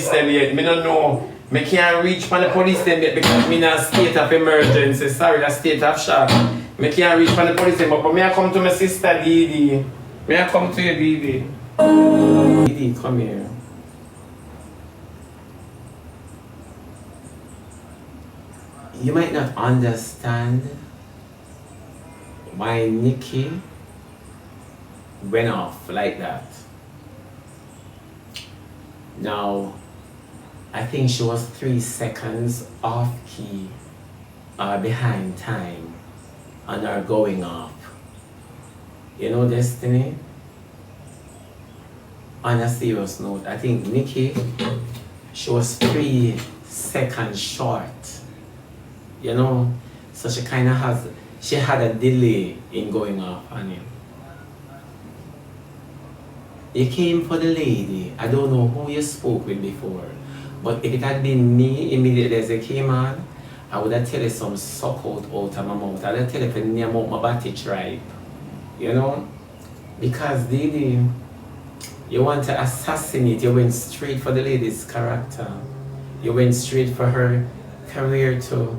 police them yet. Me don't know. Me can't reach for the police them yet because me in a state of emergency. Sorry, a state of shock. Me can't reach for the police them, but me I come to my sister Didi. Me I come to you, Didi. Didi, come here. You might not understand why Nicki went off like that. Now, I think she was 3 seconds off key or behind time on her going off. You know, Destiny? On a serious note, I think Nicki, she was 3 seconds short. You know, so she kind of she had a delay in going off on him. You came for the lady. I don't know who you spoke with before, but if it had been me immediately as it came on, I would have tell you some suck out of my mouth. I would have tell you to name out my body tribe. You know? Because Didi, you want to assassinate, you went straight for the lady's character. You went straight for her career too.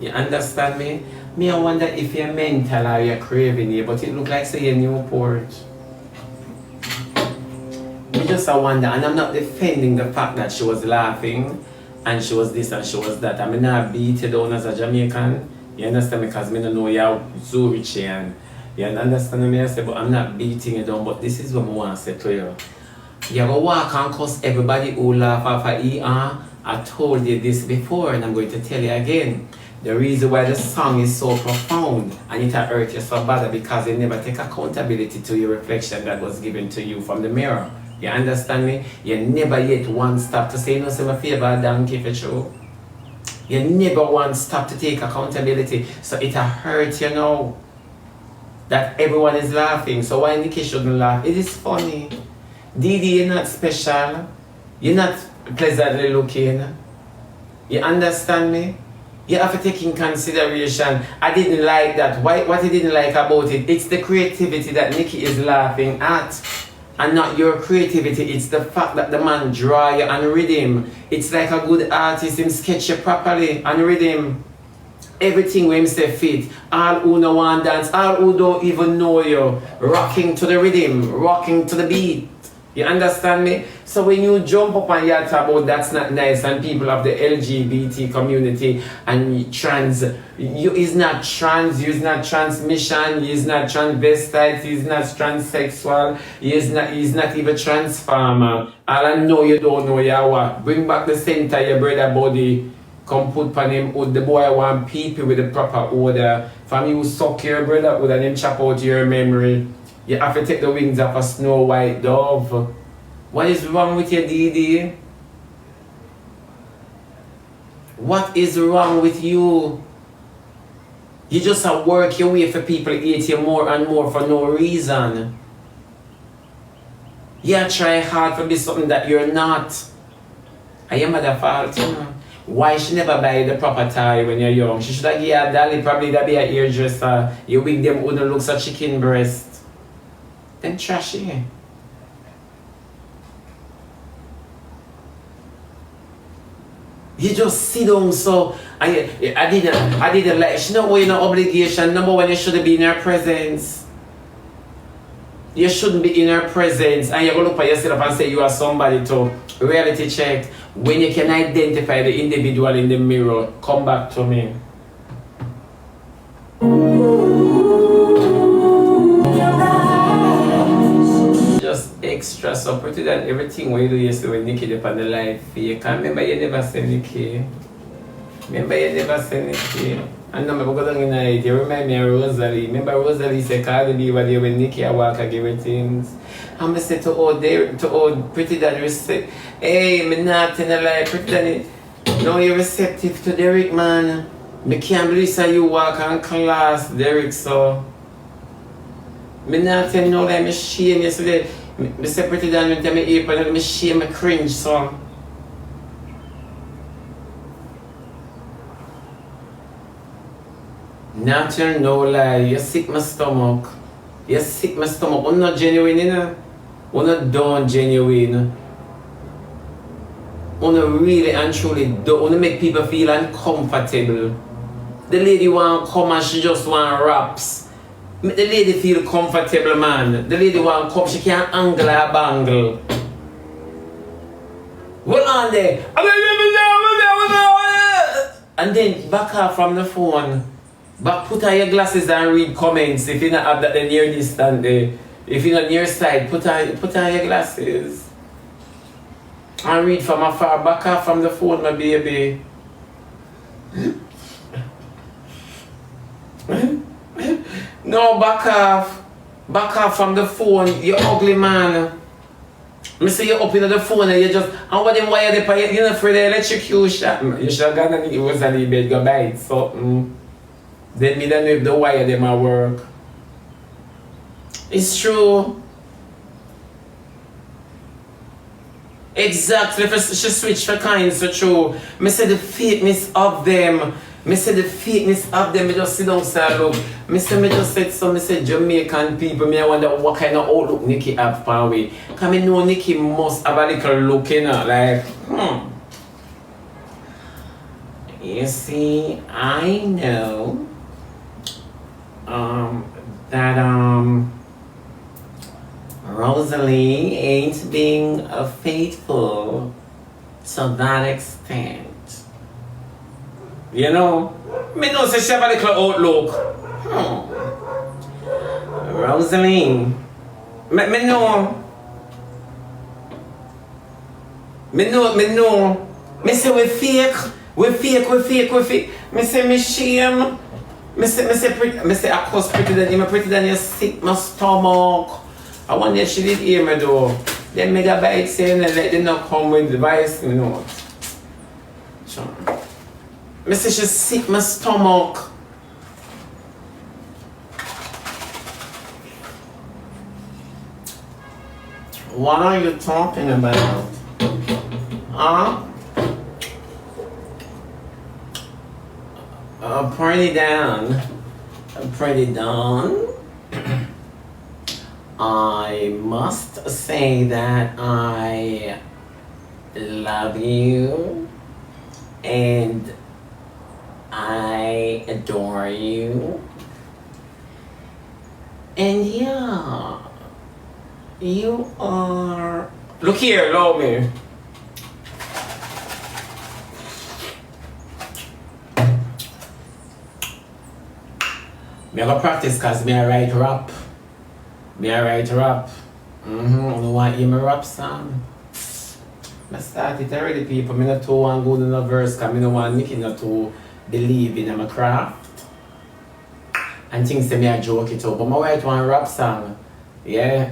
You understand me? Me, I wonder if you're mental or you're craving it, but it look like say you're Newport. Me just I wonder, and I'm not defending the fact that she was laughing and she was this and she was that. I mean, not beat you down as a Jamaican. You understand me? Because I don't know you're Zurich and you understand me? I say, but I'm not beating you down, but this is what I want to say to you. You're going to walk and cuss everybody who laugh off of ER. I told you this before and I'm going to tell you again. The reason why the song is so profound and it hurt you so bad because you never take accountability to your reflection that was given to you from the mirror. You understand me? You never yet one stop to say, no, say my favor, donkey for true. You never one stop to take accountability. So it hurt you now that everyone is laughing. So why Nicki shouldn't laugh? It is funny. Didi, you're not special. You're not pleasantly looking. You understand me? You have to take in consideration. I didn't like that. What I didn't like about it, it's the creativity that Nicki is laughing at. And not your creativity. It's the fact that the man draw you and rhythm. It's like a good artist, him sketch you properly and rhythm. Everything when him say fit. All who no want dance, all who don't even know you. Rocking to the rhythm, rocking to the beat. You understand me? So when you jump up and you talk about that's not nice and people of the LGBT community and trans, you is not trans, you is not transmission, you is not transvestite, you is not transsexual, you is not even transformer. All I know you don't know you what. Bring back the center your brother body. Come put on him with the boy want people with the proper order. From you suck your brother wood and then chop out your memory. You have to take the wings off a snow white dove. What is wrong with you, Didi? What is wrong with you? You just work your way for people to hate you more and more for no reason. You try hard to be something that you're not. I am at fault, you know. Why she never buy the proper tie when you're young? She should have given a dolly, probably that be a hairdresser. You wig them wouldn't look so chicken breast. Then trashy. You just sit down so I didn't like she not wearing no obligation, number one you shouldn't be in her presence. You shouldn't be in her presence and you're gonna look at yourself and say you are somebody to reality check. When you can identify the individual in the mirror, come back to me. Extra so pretty than everything we do yesterday with Nicki up on the live feed. Can't remember you never said Nicki. Remember you never said Nicki. And now I go down in the night. You remind me of Rosalie. Remember Rosalie said Cardi B was there when Nicki I walk and give her things. And I said to old pretty that receptive. Hey, me not in the life pretty than now you're receptive to Derek, man. Me can't believe that you walk on class, Derek, so. Me not tell no like me shame yesterday. Me say pretty down with them April and me shame me cringe so. Not tell no lie, you sick my stomach. You sick my stomach. I'm not genuine, you know. I'm not done genuine. wanna really and truly do wanna make people feel uncomfortable. The lady want come and she just want raps. Make the lady feel comfortable, man. The lady want come, she can't angle her bangle. Hold on there. And then back off from the phone. But put on your glasses and read comments. If you don't have that near distance there. If you're not near side, put on your glasses. And read from afar. Back off from the phone, my baby. No, back off. Back off from the phone. You ugly man. I say you up in the phone and you just, and what them wire there, you're not afraid of electrocution. You should have gone and it was a little bit, go buy it something. Then me don't know if the wire them at work. It's true. Exactly, she switch for kind, so true. Me say the fakeness of them. Me say the fakeness of them, me just sit down and look. Me just said so, me say Jamaican people, me I wonder what kind of outlook Nicki have for me. Cause me know Nicki must have a little look, you know, like, You see, I know that Rosalie ain't being faithful to that extent. You know, me know say she have a little outlook. Rosalie, me know. Me say we fake. Me say me shame. Me say I cause pretty than you. Me pretty than you sick my stomach. I wonder if she did hear me though. Then megabytes saying that let them not come with the device, you know. Sure. Me say she sick my stomach. What are you talking about? Huh? Pretty down. I must say that I love you and I adore you. And yeah, you are... Look here, love me. Me have a practice cause me I write rap. I don't want to hear my rap song. I started already, people. Me not too want good in a verse cause me don't want Nicki not to believe in my craft. And things say me I joke it up. But I write one rap song. Yeah.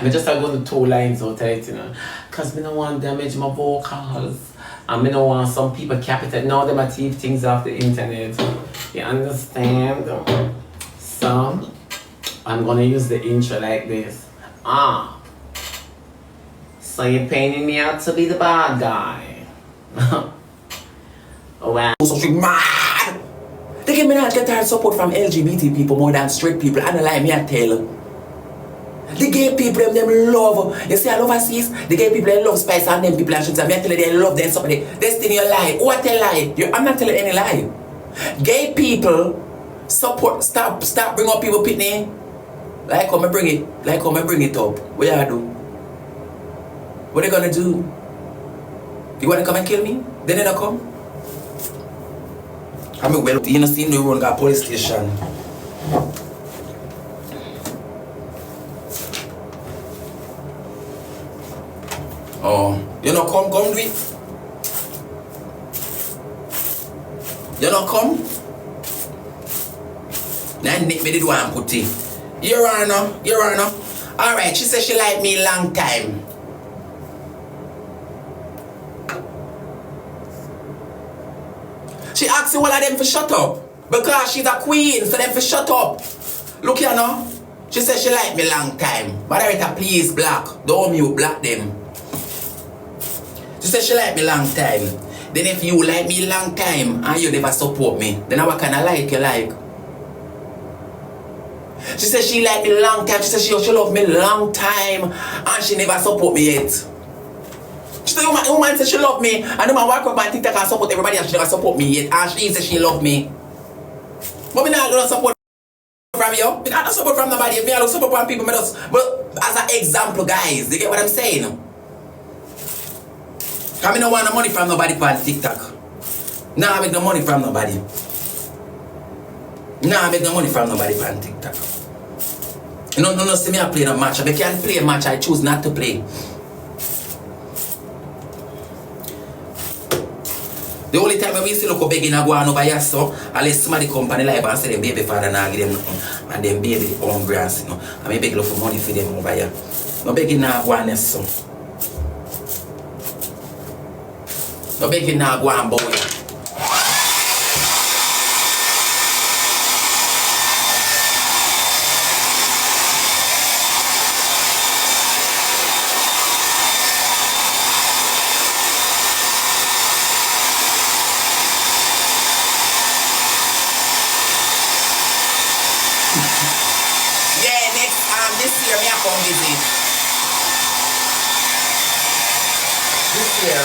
Me just go to 2 lines out of it, you know. Cause me don't want damage my vocals. And me don't want some people capital. Now them a thief things off the internet. You understand? So I'm gonna use the intro like this. So you're painting me out to be the bad guy. Well. So she mad. They give me not get hard support from LGBT people more than straight people. And like me I tell. The gay people them love. You see I love overseas. The gay people they love Spice and them people and shit. And me I tell you they love them somebody. Destiny a lie. Who I tell lie? I'm not telling any lie. Gay people support stop bring up people pitney. Like how me bring it up. What you do? What they gonna do? You wanna come and kill me? Then they don't come. I mean, well, you know, see the road got police station. Oh, you know, come do it. You know, come. Now, Nick, me did one put it. Your Honor. Alright, she said she like me long time. She asked all of them for shut up. Because she's a queen, so them for shut up. Look here now. She said she like me long time. Moderator, please black. Don't mute black them. She said she like me long time. Then if you like me long time and you never support me, then what kind of like you like? She said she like me long time. She said she love me long time and she never support me yet. the woman says she love me, and the man walk up and TikTok and support everybody and she never support me yet. And she says she love me. But me not gonna support from you. Me not support from nobody. Me not support from people. But as an example, guys, you get what I'm saying? Cause me no want no money from nobody on TikTok. Nah, I make no money from nobody. Nah, I make no money from nobody on TikTok. No, see me I play no match. If I can't play a match, I choose not to play. The only time we see look begging a go on over here, so unless somebody company live and say them baby father nah give them nothing, and them baby on grass, you know. I may beg look for money for them over here. No begging nah go on so. No begging nah go on boy. This year, me I come visit. This year.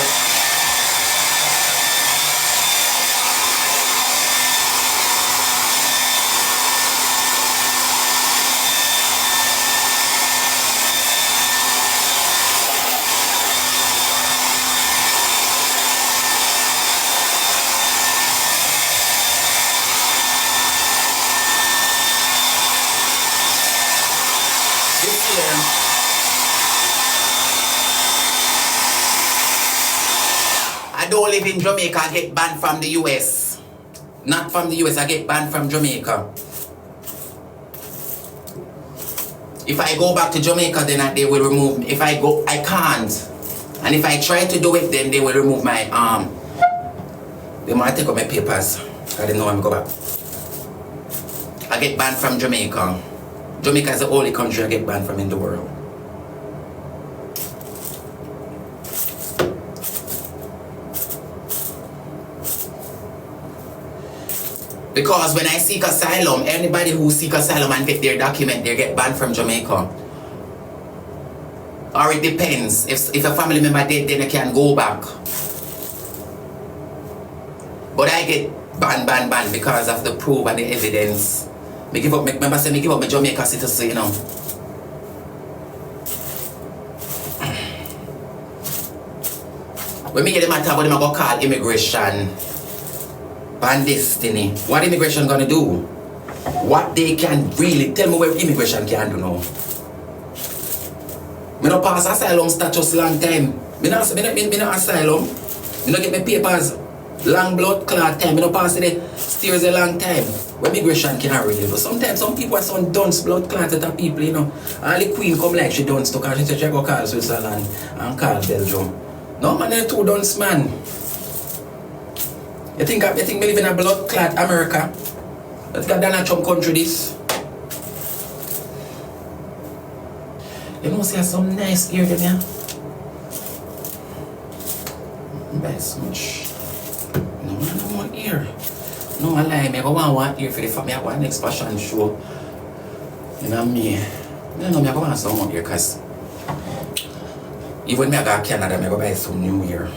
I don't live in Jamaica, I get banned from the US. Not from the US, I get banned from Jamaica. If I go back to Jamaica, then they will remove me. If I go, I can't. And if I try to do it, then they will remove my arm. They might take up my papers. I didn't know I'm going back. I get banned from Jamaica. Jamaica is the only country I get banned from in the world. Because when I seek asylum, anybody who seek asylum and get their document, they get banned from Jamaica. Or it depends. If a family member dead, then they can go back. But I get banned because of the proof and the evidence. Me give up my Jamaica citizen, you know. When me hear the matter about them, I go call immigration. And destiny. What immigration gonna do? What they can really tell me what immigration can do now. Me no pass asylum status long time. Me no asylum. Me no get my papers long blood clot time. Me no pass the stairs a long time. What immigration can really do. Sometimes some people are some dunce blood clot at people, you know. And the queen come like she dunce to cause she go call Switzerland and call Belgium. No man, they're two dunce man. You think me live in a blood clot America? Let's get Donald Trump country this. You know, see some nice ear there. Best much. No more ear. No, I lie. I want ear for the family. I want next fashion show. You know me. I know I want some more ear because even when I go to Canada, I go buy some new ear.